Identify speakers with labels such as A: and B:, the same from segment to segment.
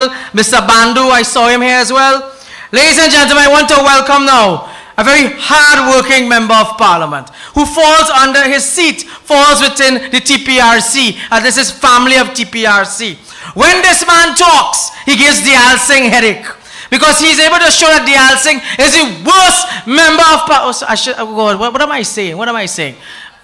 A: well. Mr. Bandu, I saw him here as well. Ladies and gentlemen, I want to welcome now a very hard-working member of parliament who falls under his seat, falls within the TPRC, and this is family of TPRC. When this man talks, he gives the Alsing headache because he's able to show that the Alsing is the worst member of parliament. What am I saying? What am I saying?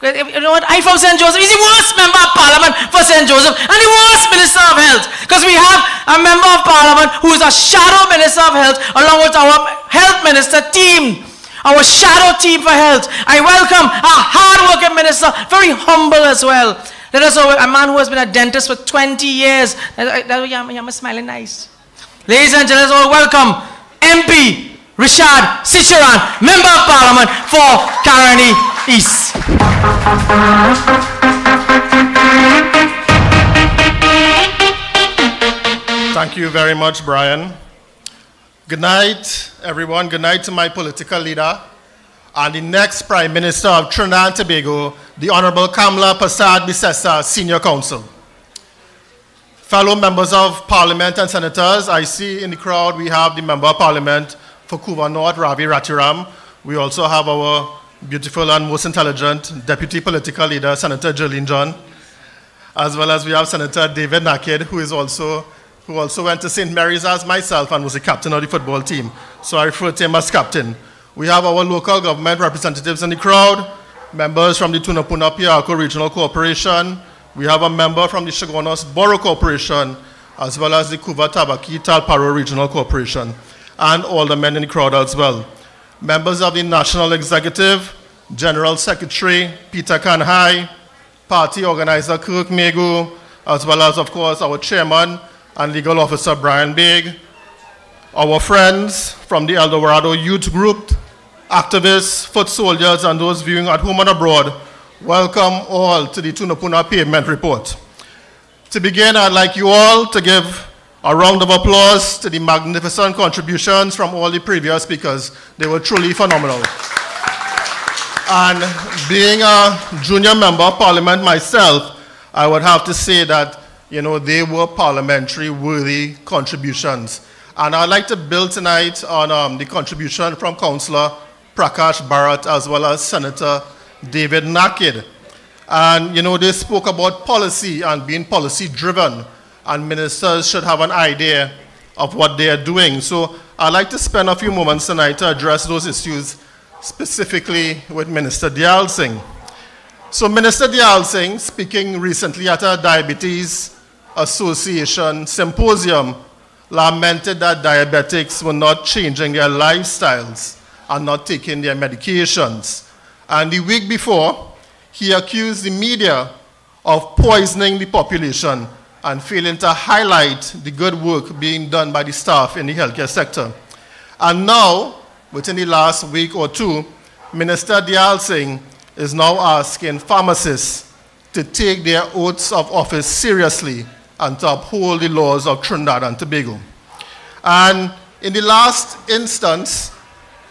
A: You know what? I'm from St. Joseph. He's the worst member of parliament for St. Joseph and the worst minister of health, because we have a member of parliament who is a shadow minister of health along with our health minister team, our shadow team for health. I welcome a hard-working minister, very humble as well. Let us know a man who has been a dentist for 20 years. I'm smiling nice. Ladies and gentlemen, all welcome MP Rishad Seecheran, member of parliament for Caroni East.
B: Thank you very much, Brian. Good night, everyone. Good night to my political leader and the next Prime Minister of Trinidad and Tobago, the Honorable Kamla Persad-Bissessar, Senior Counsel. Fellow members of Parliament and Senators, I see in the crowd we have the Member of Parliament for Couva North, Ravi Ratiram. We also have our beautiful and most intelligent Deputy Political Leader, Senator Jolene John, as well as we have Senator David Naked, who also went to St. Mary's as myself and was the captain of the football team. So I refer to him as captain. We have our local government representatives in the crowd, members from the Tunapuna Piarco Regional Corporation. We have a member from the Chagonos Borough Corporation, as well as the Couva Tabaki Talparo Regional Corporation, and all the men in the crowd as well. Members of the National Executive, General Secretary Peter Kanhai, Party Organizer Kirk Megu, as well as, of course, our Chairman and Legal Officer Brian Big, our friends from the El Dorado Youth Group, activists, foot soldiers, and those viewing at home and abroad, welcome all to the Tunapuna Pavement Report. To begin, I'd like you all to give a round of applause to the magnificent contributions from all the previous speakers. They were truly phenomenal. And being a junior member of parliament myself, I would have to say that, you know, they were parliamentary worthy contributions. And I'd like to build tonight on the contribution from Councillor Prakash Bharat as well as Senator David Naked. And, you know, they spoke about policy and being policy driven, and ministers should have an idea of what they are doing. So I'd like to spend a few moments tonight to address those issues specifically with Minister Dayal Singh. So Minister Dayal Singh, speaking recently at a Diabetes Association symposium, lamented that diabetics were not changing their lifestyles and not taking their medications. And the week before, he accused the media of poisoning the population and failing to highlight the good work being done by the staff in the healthcare sector. And now, within the last week or two, Minister Dayal Singh is now asking pharmacists to take their oaths of office seriously and to uphold the laws of Trinidad and Tobago. And in the last instance,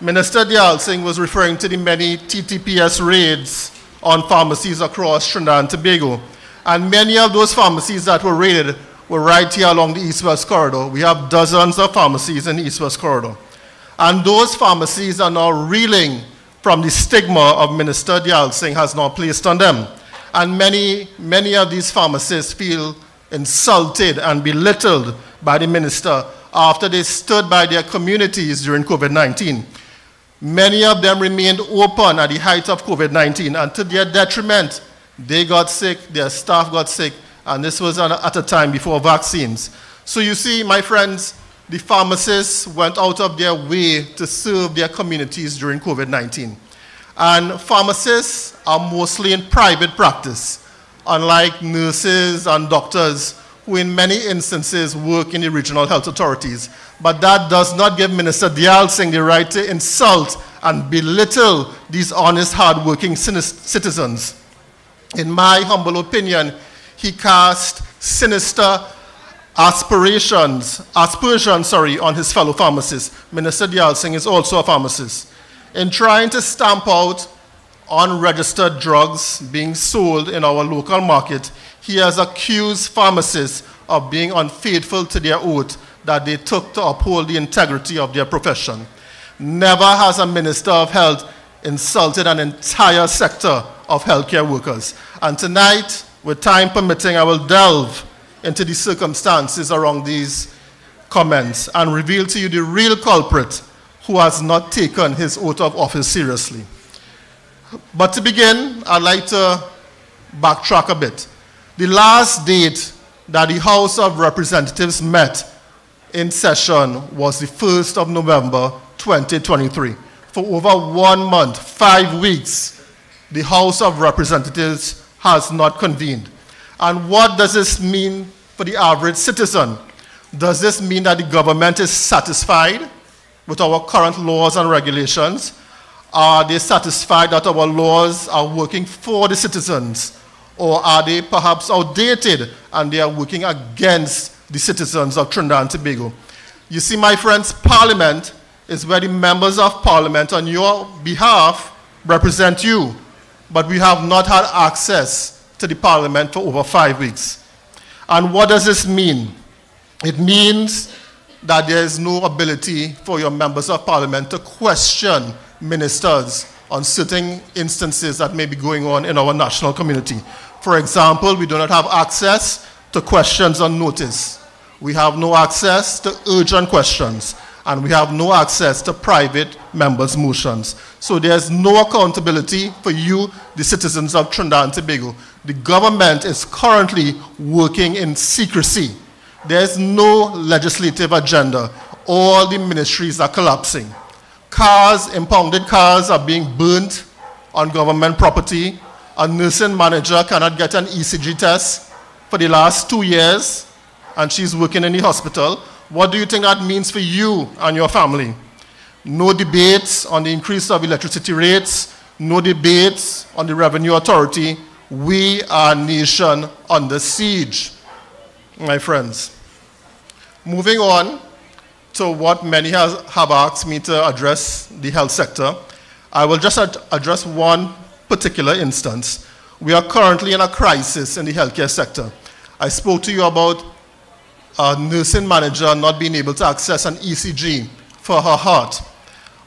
B: Minister Dayal Singh was referring to the many TTPS raids on pharmacies across Trinidad and Tobago. And many of those pharmacies that were raided were right here along the East-West corridor. We have dozens of pharmacies in the East-West corridor. And those pharmacies are now reeling from the stigma of Minister Dayal Singh has now placed on them. And many of these pharmacists feel insulted and belittled by the minister after they stood by their communities during COVID-19. Many of them remained open at the height of COVID-19, and to their detriment, they got sick, their staff got sick, and this was at a time before vaccines. So you see, my friends, the pharmacists went out of their way to serve their communities during COVID-19. And pharmacists are mostly in private practice, unlike nurses and doctors who in many instances work in the regional health authorities. But that does not give Minister Dayal Singh the right to insult and belittle these honest, hard-working citizens. In my humble opinion, he cast sinister aspersions on his fellow pharmacists. Minister Dayal Singh is also a pharmacist. In trying to stamp out unregistered drugs being sold in our local market, he has accused pharmacists of being unfaithful to their oath that they took to uphold the integrity of their profession. Never has a Minister of Health insulted an entire sector of healthcare workers. And tonight, with time permitting, I will delve into the circumstances around these comments and reveal to you the real culprit who has not taken his oath of office seriously. But to begin, I'd like to backtrack a bit. The last date that the House of Representatives met in session was the 1st of November 2023. For over 1 month, 5 weeks, the House of Representatives has not convened. And what does this mean for the average citizen? Does this mean that the government is satisfied with our current laws and regulations? Are they satisfied that our laws are working for the citizens? Or are they perhaps outdated and they are working against the citizens of Trinidad and Tobago? You see, my friends, Parliament is where the members of Parliament on your behalf represent you. But we have not had access to the Parliament for over 5 weeks. And what does this mean? It means that there is no ability for your members of Parliament to question ministers on certain instances that may be going on in our national community. For example, we do not have access to questions on notice. We have no access to urgent questions. And we have no access to private members' motions. So there's no accountability for you, the citizens of Trinidad and Tobago. The government is currently working in secrecy. There's no legislative agenda. All the ministries are collapsing. Cars, impounded cars, are being burnt on government property. A nursing manager cannot get an ECG test for the last 2 years, and she's working in the hospital. What do you think that means for you and your family? No debates on the increase of electricity rates, no debates on the Revenue Authority. We are a nation under siege, my friends. Moving on to what many have asked me to address the health sector, I will just address one particular instance. We are currently in a crisis in the healthcare sector. I spoke to you about a nursing manager not being able to access an ECG for her heart.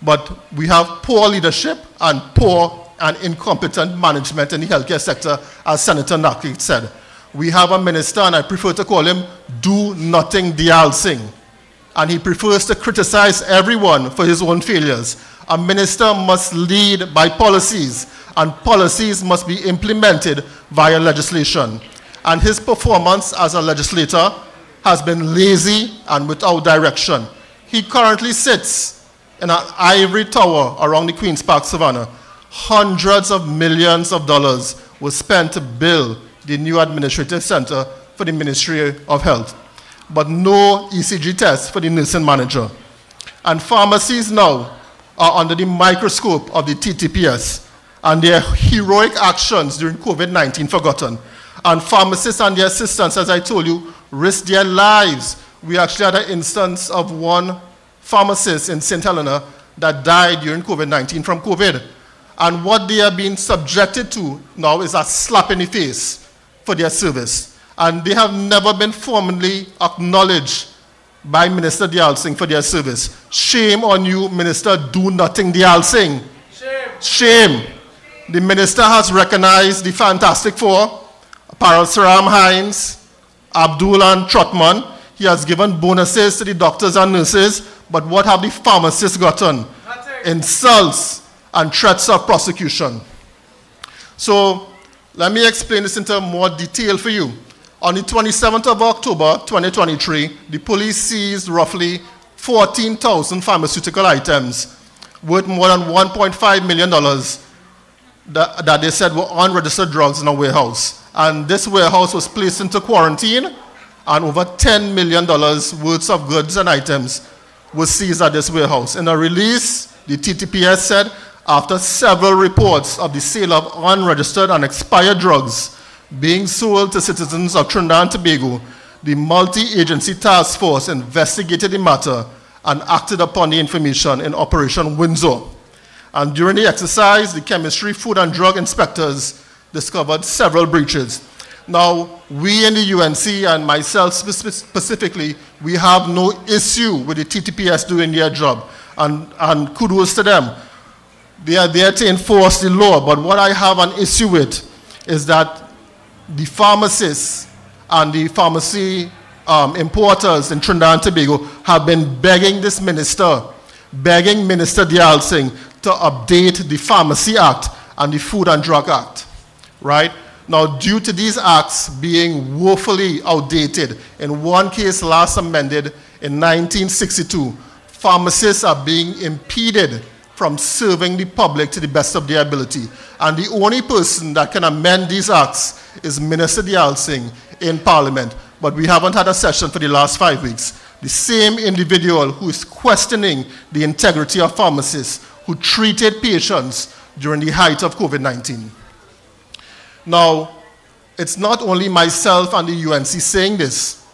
B: But we have poor leadership and poor and incompetent management in the healthcare sector, as Senator Naki said. We have a minister, and I prefer to call him do-nothing Dial Singh. And he prefers to criticize everyone for his own failures. A minister must lead by policies, and policies must be implemented via legislation. And his performance as a legislator has been lazy and without direction. He currently sits in an ivory tower around the Queen's Park Savannah. Hundreds of millions of dollars were spent to build the new administrative center for the Ministry of Health, but no ECG test for the nursing manager. And pharmacies now are under the microscope of the TTPS, and their heroic actions during COVID-19 forgotten. And pharmacists and their assistants, as I told you, risk their lives. We actually had an instance of one pharmacist in St. Helena that died during COVID-19 from COVID. And what they are being subjected to now is a slap in the face for their service. And they have never been formally acknowledged by Minister Dial Singh for their service. Shame on you, Minister Do-Nothing Dial Singh. Shame. Shame. The minister has recognized the Fantastic Four, Parasaram Hines, Abdul and Trotman. He has given bonuses to the doctors and nurses, but what have the pharmacists gotten? Nothing. Insults and threats of prosecution. So let me explain this into more detail for you. On the 27th of October 2023, the police seized roughly 14,000 pharmaceutical items worth more than $1.5 million that they said were unregistered drugs in a warehouse. And this warehouse was placed into quarantine, and over $10 million worth of goods and items were seized at this warehouse. In a release, the TTPS said, after several reports of the sale of unregistered and expired drugs being sold to citizens of Trinidad and Tobago, the multi-agency task force investigated the matter and acted upon the information in Operation Windsor. And during the exercise, the chemistry, food, and drug inspectors discovered several breaches. Now, we in the UNC, and myself specifically, we have no issue with the TTPS doing their job, and kudos to them. They are there to enforce the law, but what I have an issue with is that the pharmacists and the pharmacy importers in Trinidad and Tobago have been begging this minister, begging Minister Dial Singh to update the Pharmacy Act and the Food and Drug Act, right? Now, due to these acts being woefully outdated, in one case last amended in 1962, pharmacists are being impeded from serving the public to the best of their ability. And the only person that can amend these acts is Minister Dial Singh in Parliament. But we haven't had a session for the last 5 weeks. The same individual who is questioning the integrity of pharmacists who treated patients during the height of COVID-19. Now, it's not only myself and the UNC saying this.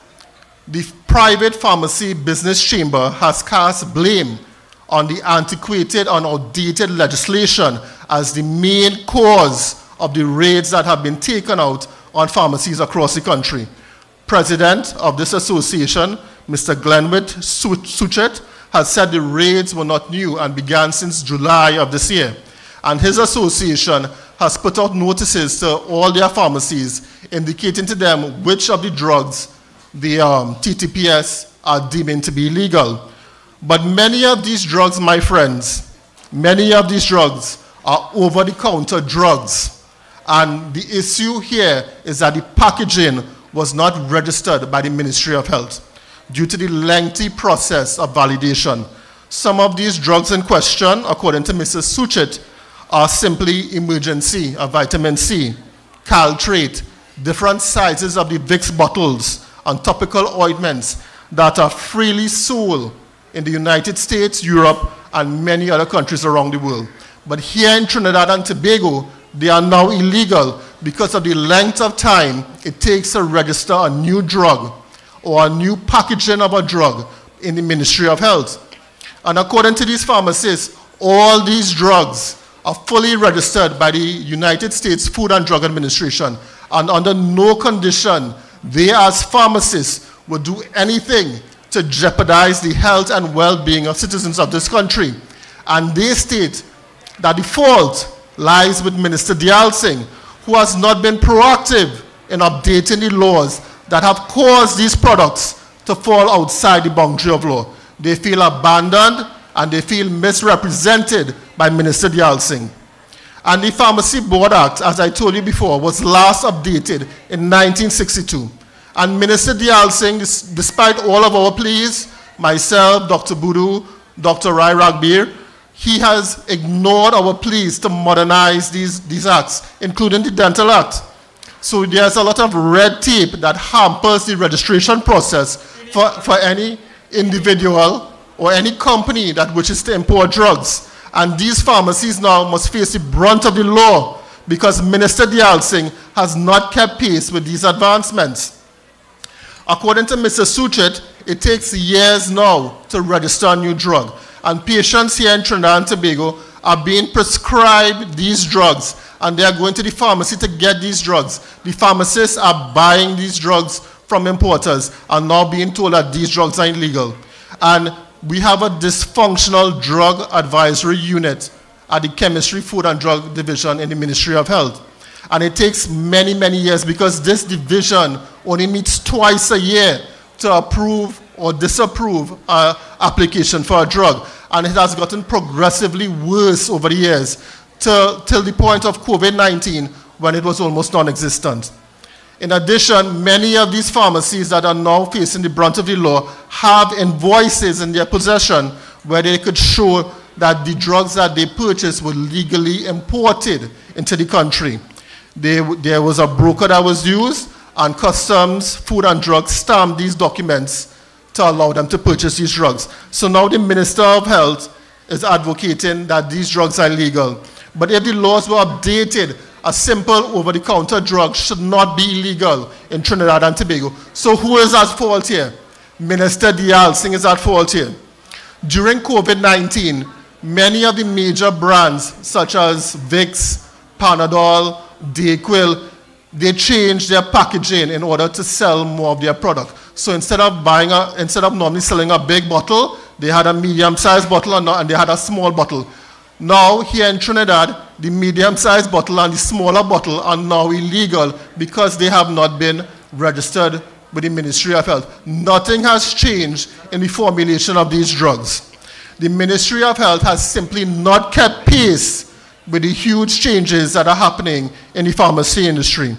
B: The private pharmacy business chamber has cast blame on the antiquated and outdated legislation as the main cause of the raids that have been taken out on pharmacies across the country. President of this association, Mr. Glenwood Seecheran, has said the raids were not new and began since July of this year. And his association has put out notices to all their pharmacies indicating to them which of the drugs the TTPS are deeming to be illegal. But many of these drugs, my friends, many of these drugs are over-the-counter drugs. And the issue here is that the packaging was not registered by the Ministry of Health due to the lengthy process of validation. Some of these drugs in question, according to Mrs. Seecheran, are simply emergency of vitamin C, caltrate, different sizes of the Vicks bottles, and topical ointments that are freely sold in the United States, Europe, and many other countries around the world. But here in Trinidad and Tobago, they are now illegal because of the length of time it takes to register a new drug or a new packaging of a drug in the Ministry of Health. And according to these pharmacists, all these drugs are fully registered by the United States Food and Drug Administration, and under no condition they as pharmacists would do anything to jeopardize the health and well-being of citizens of this country. And they state that the fault lies with Minister Dial Singh, who has not been proactive in updating the laws that have caused these products to fall outside the boundary of law. They feel abandoned and they feel misrepresented by Minister Dial Singh. And the Pharmacy Board Act, as I told you before, was last updated in 1962. And Minister Dial Singh, despite all of our pleas, myself, Dr. Budu, Dr. Rai Ragbir, he has ignored our pleas to modernize these acts, including the Dental Act. So there's a lot of red tape that hampers the registration process for any individual or any company that wishes to import drugs. And these pharmacies now must face the brunt of the law because Minister Dial Singh has not kept pace with these advancements. According to Mr. Seecheran, it takes years now to register a new drug. And patients here in Trinidad and Tobago are being prescribed these drugs, and they are going to the pharmacy to get these drugs. The pharmacists are buying these drugs from importers and now being told that these drugs are illegal. And we have a dysfunctional drug advisory unit at the Chemistry, Food and Drug Division in the Ministry of Health. And it takes many, many years because this division only meets twice a year to approve or disapprove an application for a drug. And it has gotten progressively worse over the years till the point of COVID-19 when it was almost non-existent. In addition, many of these pharmacies that are now facing the brunt of the law have invoices in their possession where they could show that the drugs that they purchased were legally imported into the country. There was a broker that was used, and Customs, Food and Drugs stamped these documents to allow them to purchase these drugs. So now the Minister of Health is advocating that these drugs are legal. But if the laws were updated, a simple over-the-counter drug should not be illegal in Trinidad and Tobago. So who is at fault here? Minister Dial Singh is at fault here. During COVID-19, many of the major brands such as Vicks, Panadol, Dayquil, they changed their packaging in order to sell more of their product. So instead of normally selling a big bottle, they had a medium-sized bottle and they had a small bottle. Now, here in Trinidad, the medium-sized bottle and the smaller bottle are now illegal because they have not been registered with the Ministry of Health. Nothing has changed in the formulation of these drugs. The Ministry of Health has simply not kept pace with the huge changes that are happening in the pharmacy industry.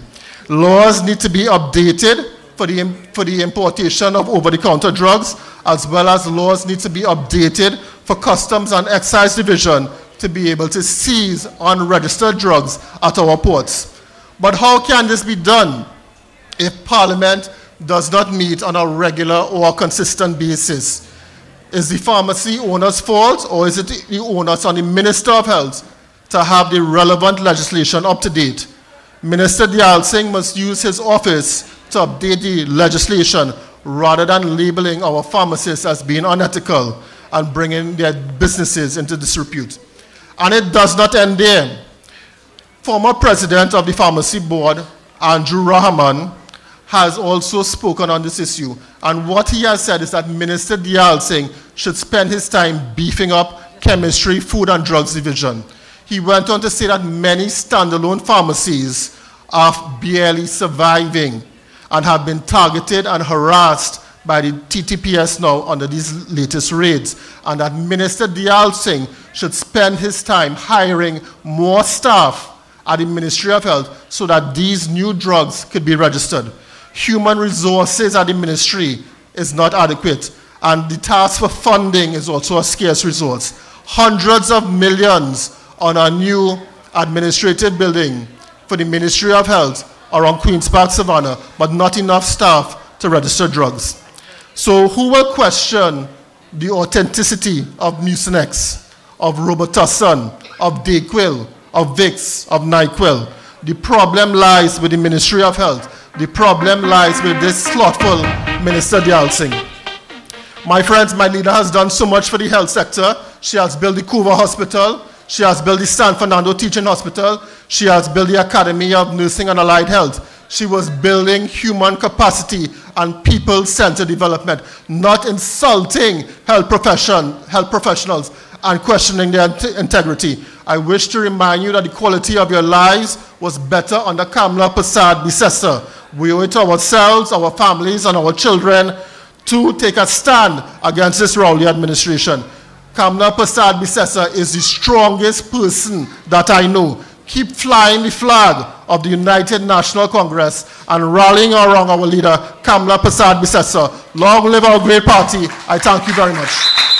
B: Laws need to be updated for the importation of over-the-counter drugs, as well as laws need to be updated for Customs and Excise Division to be able to seize unregistered drugs at our ports. But how can this be done if Parliament does not meet on a regular or consistent basis? Is the pharmacy owner's fault, or is it the onus on the Minister of Health to have the relevant legislation up to date? Minister Dayal Singh must use his office to update the legislation rather than labeling our pharmacists as being unethical and bringing their businesses into disrepute. And it does not end there. Former president of the pharmacy board, Andrew Rahman, has also spoken on this issue. And what he has said is that Minister Dayal Singh should spend his time beefing up chemistry, food and drugs division. He went on to say that many standalone pharmacies are barely surviving and have been targeted and harassed by the TTPS now under these latest raids, and that Minister Dayal Singh should spend his time hiring more staff at the Ministry of Health so that these new drugs could be registered. Human resources at the ministry is not adequate, and the task for funding is also a scarce resource. Hundreds of millions on a new administrative building for the Ministry of Health around Queen's Park, Savannah, but not enough staff to register drugs. So who will question the authenticity of Mucinex, of Robitussin, of Dayquil, of Vicks, of NyQuil? The problem lies with the Ministry of Health. The problem lies with this slothful Minister Dayal Singh. My friends, my leader has done so much for the health sector. She has built the Cuba Hospital. She has built the San Fernando Teaching Hospital. She has built the Academy of Nursing and Allied Health. She was building human capacity and people-centered development, not insulting health professionals and questioning their integrity. I wish to remind you that the quality of your lives was better under Kamla Persad-Bissessar. We owe it to ourselves, our families, and our children to take a stand against this Rowley administration. Kamla Persad-Bissessar is the strongest person that I know. Keep flying the flag of the United National Congress and rallying around our leader, Kamla Persad-Bissessar. Long live our great party. I thank you very much.